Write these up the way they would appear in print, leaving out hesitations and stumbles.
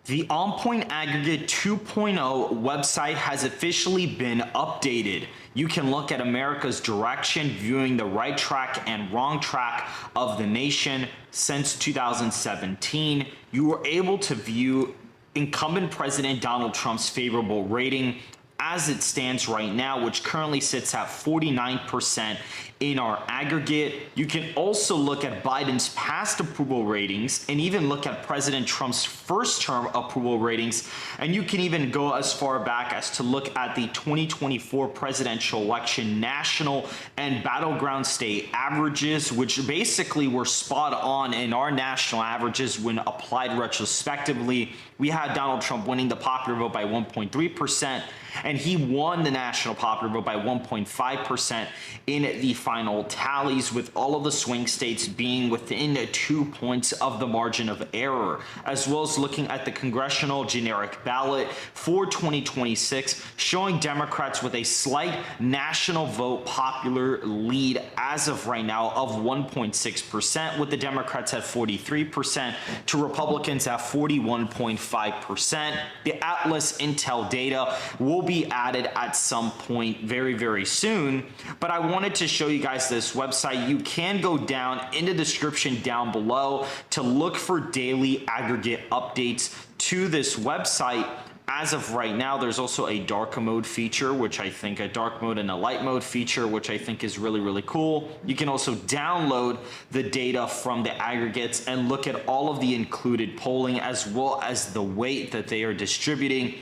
The On Point Aggregate 2.0 website has officially been updated. You can look at America's direction, viewing the right track and wrong track of the nation since 2017. You were able to view incumbent President Donald Trump's favorable rating as it stands right now, which currently sits at 49% in our aggregate. You can also look at Biden's past approval ratings and even look at President Trump's first term approval ratings. And you can even go as far back as to look at the 2024 presidential election national and battleground state averages, which basically were spot on in our national averages when applied retrospectively. We had Donald Trump winning the popular vote by 1.3%, and he won the national popular vote by 1.5% in the final tallies, with all of the swing states being within 2 points of the margin of error, as well as looking at the congressional generic ballot for 2026, showing Democrats with a slight national vote popular lead as of right now of 1.6%, with the Democrats at 43% to Republicans at 41.5%. The Atlas Intel data will be added at some point very soon, but I wanted to show you guys this website. You can go down in the description down below to look for daily aggregate updates to this website. As of right now, there's also a dark mode feature, which I think a dark mode and a light mode feature, which I think is really cool. You can also download the data from the aggregates and look at all of the included polling, as well as the weight that they are distributing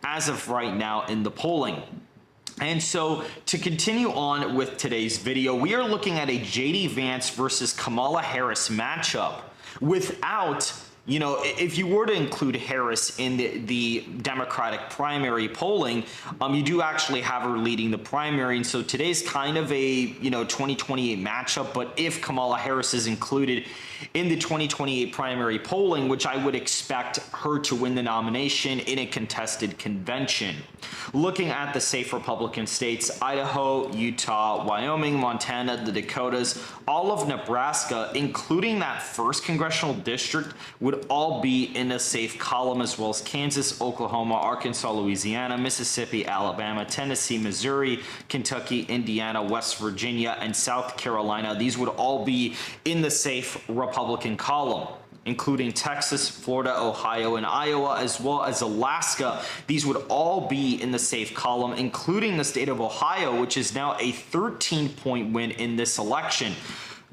as of right now in the polling. And so to continue on with today's video, we are looking at a JD Vance versus Kamala Harris matchup without, you know, if you were to include Harris in the Democratic primary polling, you do actually have her leading the primary. And so today's kind of a, 2028 matchup. But if Kamala Harris is included in the 2028 primary polling, which I would expect her to win the nomination in a contested convention. Looking at the safe Republican states, Idaho, Utah, Wyoming, Montana, the Dakotas, all of Nebraska, including that first congressional district, would all be in a safe column, as well as Kansas, Oklahoma, Arkansas, Louisiana, Mississippi, Alabama, Tennessee, Missouri, Kentucky, Indiana, West Virginia, and South Carolina. These would all be in the safe Republican column, including Texas, Florida, Ohio, and Iowa, as well as Alaska. These would all be in the safe column, including the state of Ohio, which is now a 13-point win in this election.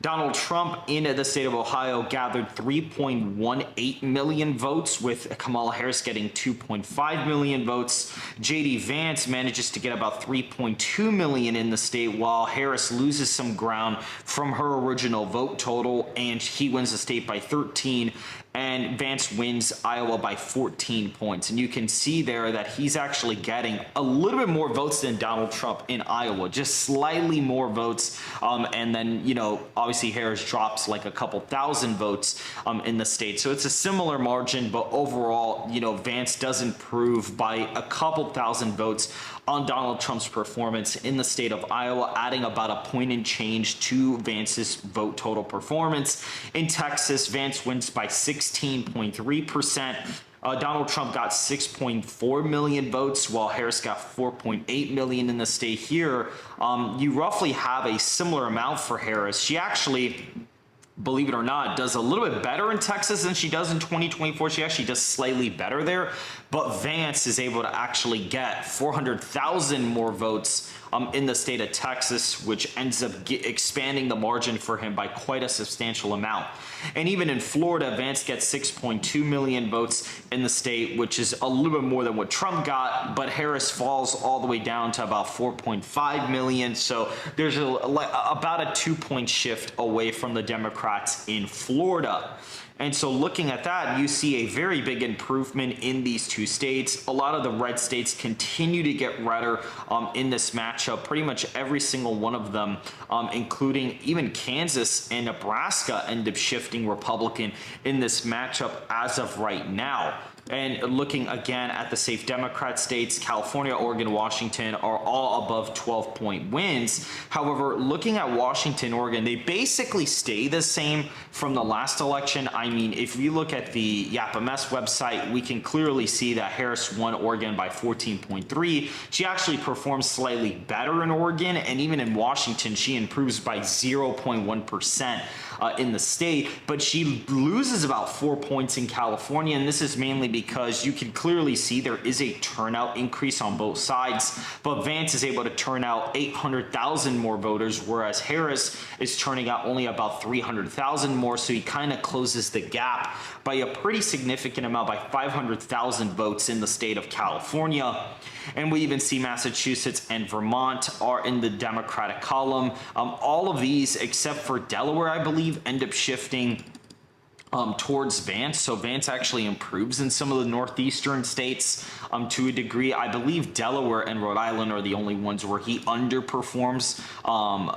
Donald Trump in the state of Ohio gathered 3.18 million votes, with Kamala Harris getting 2.5 million votes. JD Vance manages to get about 3.2 million in the state, while Harris loses some ground from her original vote total, and he wins the state by 13. And Vance wins Iowa by 14 points. And you can see there that he's actually getting a little bit more votes than Donald Trump in Iowa, just slightly more votes. And then, obviously Harris drops like a couple thousand votes in the state. So it's a similar margin, but overall, Vance does improve by a couple thousand votes on Donald Trump's performance in the state of Iowa, adding about a point and change to Vance's vote total performance. In Texas, Vance wins by 16.3%. Donald Trump got 6.4 million votes, while Harris got 4.8 million in the state here. You roughly have a similar amount for Harris. She actually, believe it or not, does a little bit better in Texas than she does in 2024. She actually does slightly better there, but Vance is able to actually get 400,000 more votes in the state of Texas, which ends up expanding the margin for him by quite a substantial amount. And even in Florida, Vance gets 6.2 million votes in the state, which is a little bit more than what Trump got, but Harris falls all the way down to about 4.5 million. So there's about a 2-point shift away from the Democrats in Florida. And so looking at that, you see a very big improvement in these two states. A lot of the red states continue to get redder in this matchup. Pretty much every single one of them, including even Kansas and Nebraska, end up shifting Republican in this matchup as of right now. And looking again at the safe Democrat states, California, Oregon, Washington are all above 12-point wins. However, looking at Washington, Oregon, they basically stay the same from the last election. I mean, if we look at the YAPMS website, we can clearly see that Harris won Oregon by 14.3. She actually performs slightly better in Oregon, and even in Washington, she improves by 0.1%. In the state, but she loses about 4 points in California, and this is mainly because you can clearly see there is a turnout increase on both sides, but Vance is able to turn out 800,000 more voters, whereas Harris is turning out only about 300,000 more, so he kind of closes the gap by a pretty significant amount, by 500,000 votes in the state of California. And we even see Massachusetts and Vermont are in the Democratic column. All of these, except for Delaware, I believe, end up shifting towards Vance. So Vance actually improves in some of the northeastern states to a degree. I believe Delaware and Rhode Island are the only ones where he underperforms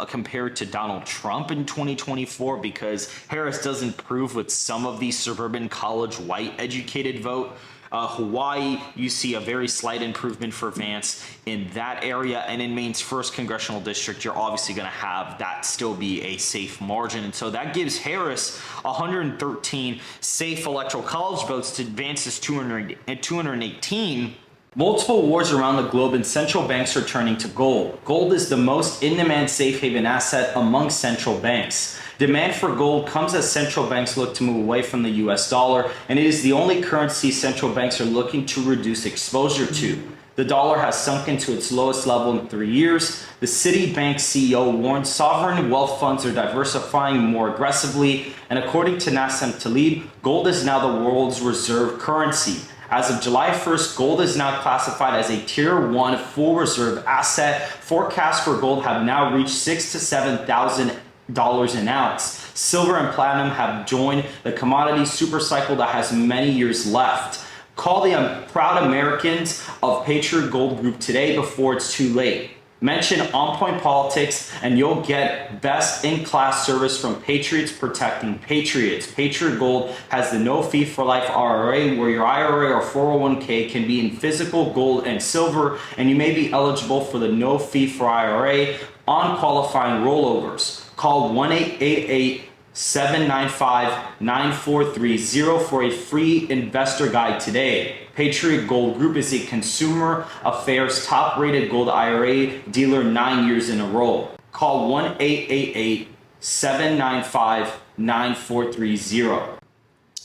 compared to Donald Trump in 2024, because Harris does improve with some of the suburban college white educated vote. Hawaii, you see a very slight improvement for Vance in that area. And in Maine's 1st congressional district, you're obviously going to have that still be a safe margin. And so that gives Harris 113 safe electoral college votes to Vance's 218. Multiple wars around the globe and central banks are turning to gold. Gold is the most in-demand safe haven asset among central banks. Demand for gold comes as central banks look to move away from the US dollar, and it is the only currency central banks are looking to reduce exposure to. The dollar has sunken to its lowest level in 3 years. The Citibank CEO warned sovereign wealth funds are diversifying more aggressively, and according to Nassim Taleb, gold is now the world's reserve currency. As of July 1st, gold is now classified as a Tier 1 full reserve asset. Forecasts for gold have now reached $6,000 to $7,000 an ounce. Silver and platinum have joined the commodity supercycle that has many years left. Call the proud Americans of Patriot Gold Group today before it's too late. Mention On Point Politics and you'll get best-in-class service from Patriots protecting Patriots. Patriot Gold has the no fee for life IRA, where your IRA or 401k can be in physical gold and silver, and you may be eligible for the no fee for IRA on qualifying rollovers. Call 1-888-795-9430 for a free investor guide today. Patriot Gold Group is a Consumer Affairs top-rated gold IRA dealer 9 years in a row. Call 1-888-795-9430.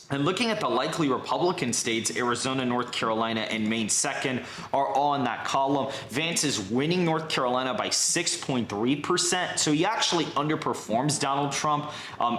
And looking at the likely Republican states, Arizona, North Carolina, and Maine 2nd are all in that column. Vance is winning North Carolina by 6.3%. So he actually underperforms Donald Trump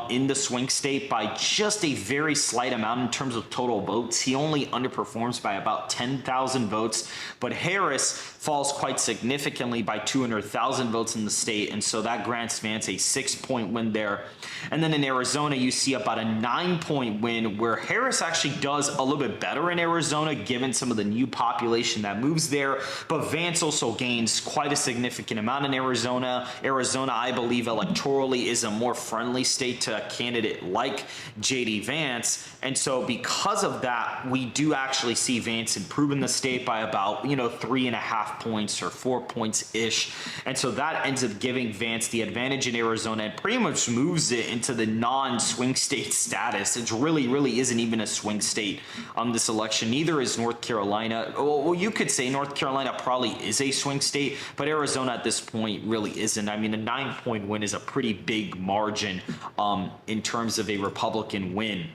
in the swing state by just a very slight amount in terms of total votes. He only underperforms by about 10,000 votes. But Harris falls quite significantly by 200,000 votes in the state. And so that grants Vance a 6-point win there. And then in Arizona, you see about a 9-point win, where Harris actually does a little bit better in Arizona, given some of the new population that moves there. But Vance also gains quite a significant amount in Arizona. Arizona, I believe, electorally is a more friendly state to a candidate like J.D. Vance. And so because of that, we do actually see Vance improve in the state by about, 3.5 points or 4 points-ish. And so that ends up giving Vance the advantage in Arizona and pretty much moves it into the non-swing state status. It really isn't even a swing state on this election. Neither is North Carolina. Well, you could say North Carolina probably is a swing state, but Arizona at this point really isn't. I mean, a 9-point win is a pretty big margin in terms of a Republican win.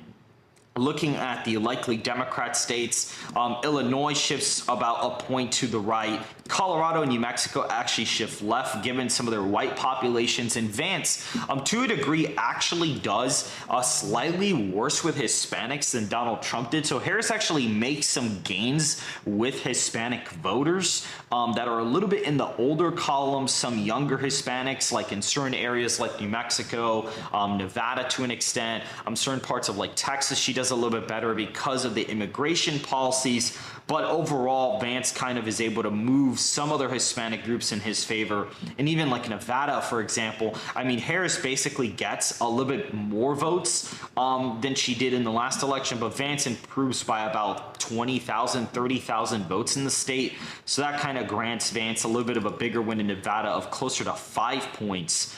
Looking at the likely Democrat states, Illinois shifts about a point to the right. Colorado and New Mexico actually shift left, given some of their white populations. And Vance, to a degree, actually does slightly worse with Hispanics than Donald Trump did. So Harris actually makes some gains with Hispanic voters that are a little bit in the older column, some younger Hispanics, like in certain areas like New Mexico, Nevada to an extent, certain parts of like Texas. She does does a little bit better because of the immigration policies. But overall, Vance kind of is able to move some other Hispanic groups in his favor. And even like Nevada, for example, I mean, Harris basically gets a little bit more votes than she did in the last election, but Vance improves by about 20,000, 30,000 votes in the state. So that kind of grants Vance a little bit of a bigger win in Nevada of closer to 5 points.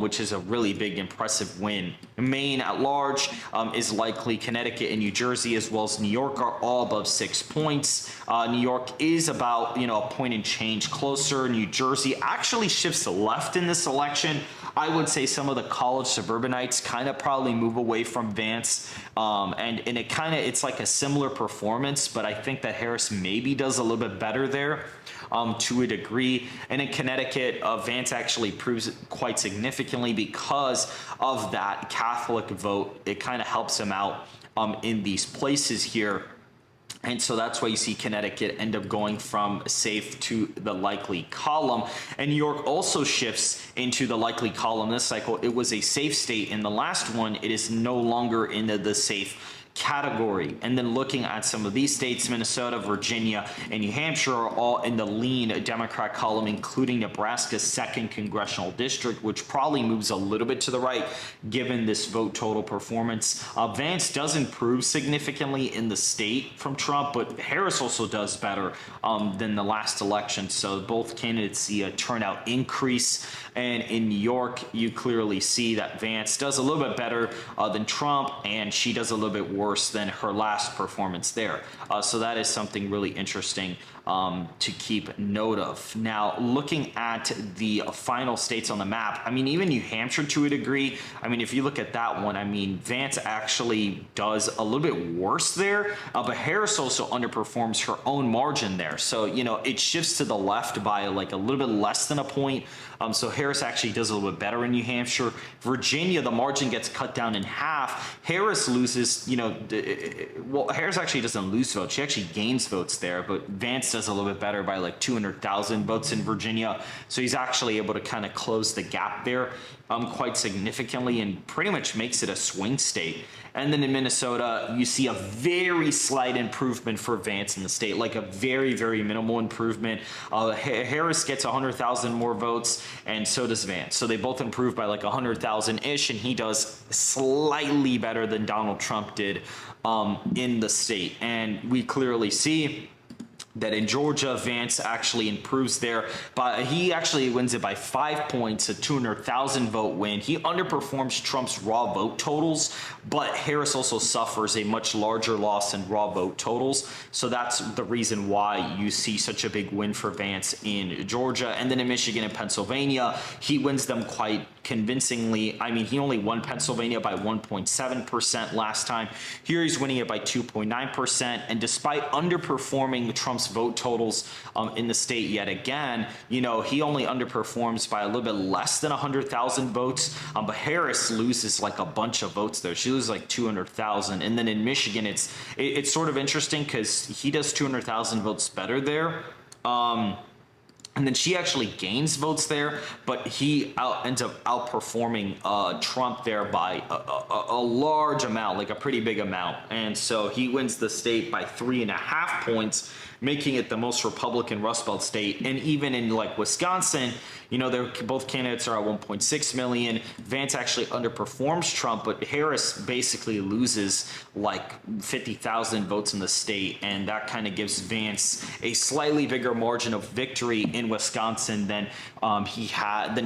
Which is a really big, impressive win. Maine at large is likely. Connecticut and New Jersey, as well as New York, are all above 6 points. New York is about, a point and change closer. New Jersey actually shifts left in this election. I would say some of the college suburbanites kind of probably move away from Vance. And it's like a similar performance, but I think that Harris maybe does a little bit better there. To a degree. And in Connecticut, Vance actually proves it quite significantly because of that Catholic vote. It kind of helps him out in these places here. And so that's why you see Connecticut end up going from safe to the likely column. And New York also shifts into the likely column this cycle. It was a safe state in the last one. It is no longer in the safe category. And then looking at some of these states, Minnesota, Virginia, and New Hampshire are all in the lean Democrat column, including Nebraska's 2nd congressional district, which probably moves a little bit to the right given this vote total performance. Vance does improve significantly in the state from Trump, but Harris also does better than the last election. So both candidates see a turnout increase. And in New York, you clearly see that Vance does a little bit better than Trump, and she does a little bit worse than her last performance there. So that is something really interesting to keep note of. Now, looking at the final states on the map, I mean, even New Hampshire to a degree, I mean, if you look at that one, I mean, Vance actually does a little bit worse there, but Harris also underperforms her own margin there. So, it shifts to the left by like a little bit less than a point. So Harris actually does a little bit better in New Hampshire. Virginia, the margin gets cut down in half. Harris loses, well, Harris actually doesn't lose votes. She actually gains votes there, but Vance does a little bit better by like 200,000 votes in Virginia. So he's actually able to kind of close the gap there quite significantly and pretty much makes it a swing state. And then in Minnesota, you see a very slight improvement for Vance in the state, like a very, very minimal improvement. Harris gets 100,000 more votes, and so does Vance. So they both improve by like 100,000-ish, and he does slightly better than Donald Trump did in the state. And we clearly see that in Georgia, Vance actually improves there, but he actually wins it by 5 points, a 200,000 vote win. He underperforms Trump's raw vote totals, but Harris also suffers a much larger loss in raw vote totals. So that's the reason why you see such a big win for Vance in Georgia. And then in Michigan and Pennsylvania, he wins them quite convincingly. I mean, he only won Pennsylvania by 1.7% last time. Here he's winning it by 2.9%. And despite underperforming Trump's vote totals in the state yet again, he only underperforms by a little bit less than 100,000 votes. But Harris loses like a bunch of votes there. She loses like 200,000. And then in Michigan, it's sort of interesting because he does 200,000 votes better there. And then she actually gains votes there, but he ends up outperforming Trump there by a large amount, like a pretty big amount. And so he wins the state by 3.5 points, making it the most Republican Rust Belt state. And even in like Wisconsin, both candidates are at 1.6 million. Vance actually underperforms Trump, but Harris basically loses like 50,000 votes in the state. And that kind of gives Vance a slightly bigger margin of victory in Wisconsin than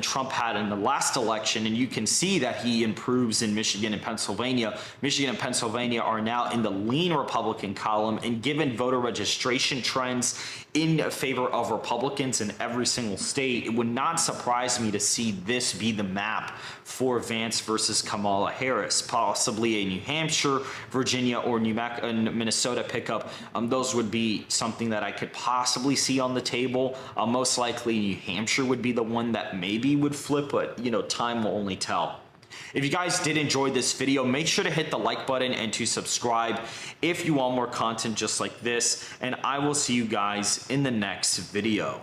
Trump had in the last election. And you can see that he improves in Michigan and Pennsylvania. Michigan and Pennsylvania are now in the lean Republican column, and given voter registration trends in favor of Republicans in every single state, it would not surprise me to see this be the map for Vance versus Kamala Harris. Possibly a New Hampshire, Virginia, or Minnesota pickup. Those would be something that I could possibly see on the table. Most likely New Hampshire would be the one that maybe would flip, but time will only tell. If you guys did enjoy this video, make sure to hit the like button and to subscribe if you want more content just like this, and I will see you guys in the next video.